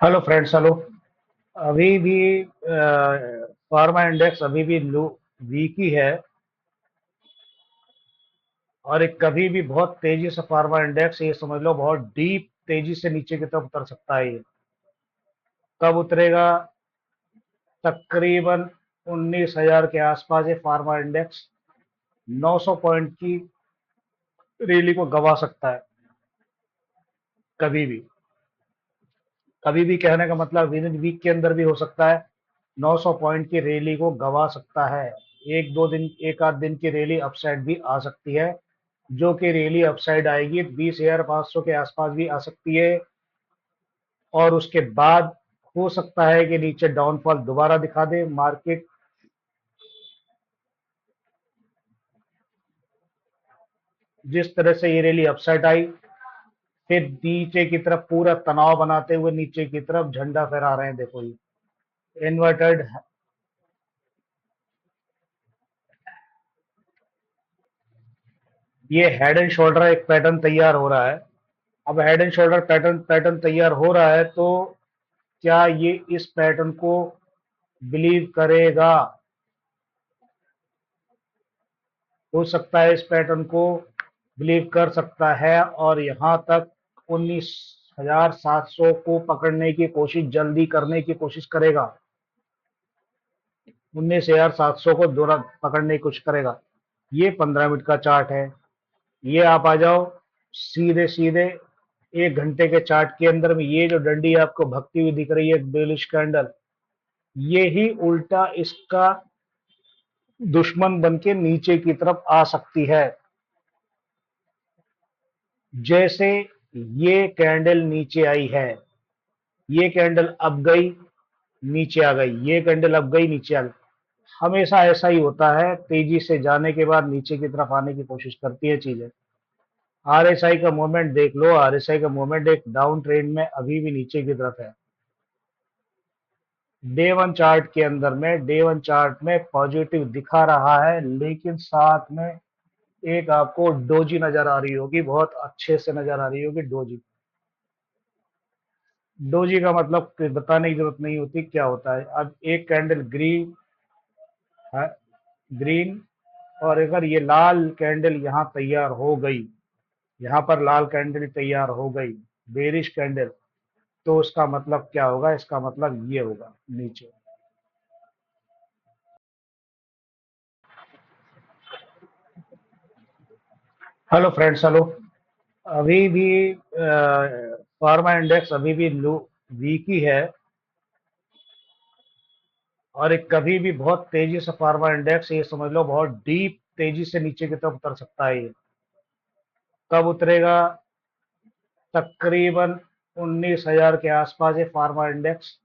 Hello friends. Hello. अभी भी pharma index अभी भी लो वीक ही है। और एक कभी भी बहुत तेजी से फार्मा इंडेक्स, ये समझ लो, बहुत डीप तेजी से नीचे की तरफ उतर सकता है। ये कब उतरेगा? तकरीबन 19,000 के आसपास ये फार्मा इंडेक्स 900 पॉइंट की रैली को गवा सकता है। कभी भी। कभी भी कहने का मतलब विद इन वीक के अंदर भी हो सकता है। 900 पॉइंट की रैली को गवा सकता है। एक दो दिन, एक आध दिन की रैली अपसाइड भी आ सकती है। जो कि रैली अपसाइड आएगी 20,500 के आसपास भी आ सकती है। और उसके बाद हो सकता है कि नीचे डाउनफॉल दोबारा दिखा दे मार्केट। जिस तरह से ये रैली अपसाइड आई, फिर नीचे की तरफ पूरा तनाव बनाते हुए नीचे की तरफ झंडा फहरा रहे हैं। देखो, ये इन्वर्टेड। ये हेड एंड शोल्डर एक पैटर्न तैयार हो रहा है। अब head and shoulder pattern pattern तैयार हो रहा है, तो क्या ये इस पैटर्न को बिलीव करेगा? हो सकता है इस पैटर्न को बिलीव कर सकता है और यहां तक 19,700 को पकड़ने की कोशिश, जल्दी करने की कोशिश करेगा। 19,700 को दोबारा पकड़ने की कोशिश करेगा। ये 15 मिनट का चार्ट है। ये आप आ जाओ सीधे सीधे 1 घंटे के चार्ट के अंदर में। ये जो डंडी आपको भगती हुई दिख रही है, बेलिश कैंडल, ये ही उल्टा इसका दुश्मन बन के नीचे की तरफ आ सकती है। जैसे ये कैंडल नीचे आई है, ये कैंडल अब गई, नीचे आ गई, ये कैंडल अब गई, नीचे आ गई। हमेशा ऐसा ही होता है, तेजी से जाने के बाद नीचे की तरफ आने की कोशिश करती है चीजें। आरएसआई का मूवमेंट देख लो। आरएसआई का मूवमेंट एक डाउन ट्रेंड में अभी भी नीचे की तरफ है। डे वन चार्ट के अंदर में, डे वन चार्ट में पॉजिटिव दिखा रहा है, लेकिन साथ में एक आपको डोजी नजर आ रही होगी, बहुत अच्छे से नजर आ रही होगी डोजी। डोजी का मतलब बताने की जरूरत नहीं होती क्या होता है। अब एक कैंडल ग्रीन है, ग्रीन। और अगर ये लाल कैंडल यहाँ तैयार हो गई, यहाँ पर लाल कैंडल तैयार हो गई, बेरिश कैंडल, तो उसका मतलब क्या होगा? इसका मतलब ये होगा नीचे। Hello friends. हेलो। अभी भी फार्मा इंडेक्स अभी भी लो वीक ही है। और एक कभी भी बहुत तेजी से फार्मा इंडेक्स, ये समझ लो, बहुत डीप तेजी से नीचे की तरफ उतर सकता है। ये कब उतरेगा? तकरीबन 19,000 के आसपास ये फार्मा इंडेक्स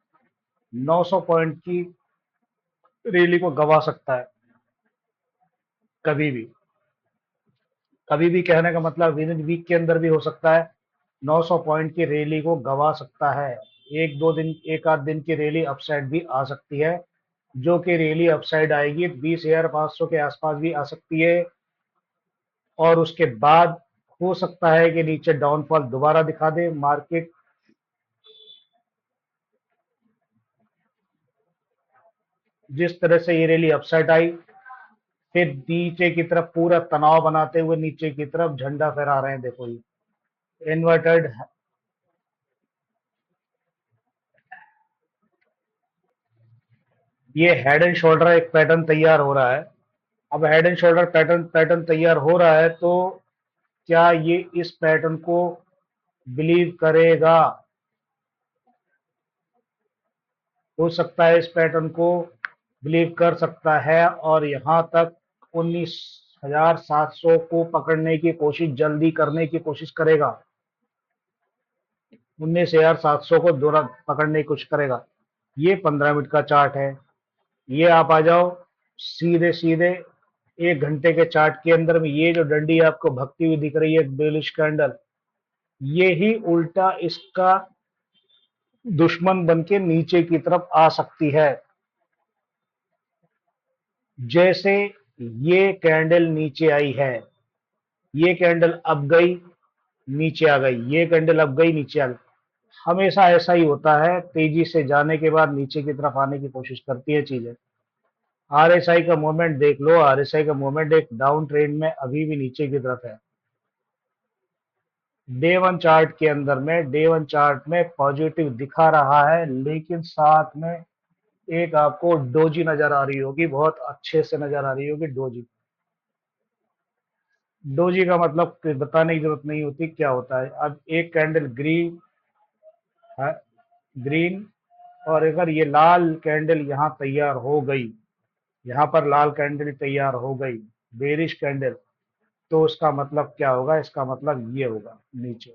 900 पॉइंट की रैली को गवा सकता है। कभी भी। कभी भी कहने का मतलब विद इन वीक के अंदर भी हो सकता है। 900 पॉइंट की रैली को गवा सकता है। एक दो दिन, एक आध दिन की रैली अपसाइड भी आ सकती है। जो कि रैली अपसाइड आएगी 20,500 के आसपास भी आ सकती है। और उसके बाद हो सकता है कि नीचे डाउनफॉल दोबारा दिखा दे मार्केट। जिस तरह से ये रैली अपसाइड आई, फिर नीचे की तरफ पूरा तनाव बनाते हुए नीचे की तरफ झंडा फहरा रहे हैं। देखो, ये इन्वर्टेड। ये हेड एंड शोल्डर एक पैटर्न तैयार हो रहा है। अब head and shoulder pattern pattern तैयार हो रहा है, तो क्या ये इस पैटर्न को बिलीव करेगा? हो सकता है इस पैटर्न को बिलीव कर सकता है और यहां तक 19,700 को पकड़ने की कोशिश, जल्दी करने की कोशिश करेगा। 19,700 को दोबारा पकड़ने की कोशिश करेगा। ये 15 मिनट का चार्ट है। ये आप आ जाओ सीधे सीधे 1 घंटे के चार्ट के अंदर में। ये जो डंडी आपको भगती हुई दिख रही है, बेलिश कैंडल, ये ही उल्टा इसका दुश्मन बन के नीचे की तरफ आ सकती है। जैसे ये कैंडल नीचे आई है, ये कैंडल अब गई, नीचे आ गई, ये कैंडल अब गई, नीचे आ गई। हमेशा ऐसा ही होता है, तेजी से जाने के बाद नीचे की तरफ आने की कोशिश करती है चीजें। आरएसआई का मूवमेंट देख लो, आरएसआई का मूवमेंट एक डाउन ट्रेंड में अभी भी नीचे की तरफ है। डे वन चार्ट के अंदर में, डे वन चार्ट में पॉजिटिव दिखा रहा है, लेकिन साथ में एक आपको डोजी नजर आ रही होगी, बहुत अच्छे से नजर आ रही होगी डोजी। डोजी का मतलब बताने की जरूरत नहीं होती क्या होता है। अब एक कैंडल ग्रीन है, ग्रीन, और अगर ये लाल कैंडल यहाँ तैयार हो गई, यहाँ पर लाल कैंडल तैयार हो गई, बेरिश कैंडल, तो उसका मतलब क्या होगा, इसका मतलब ये होगा नीचे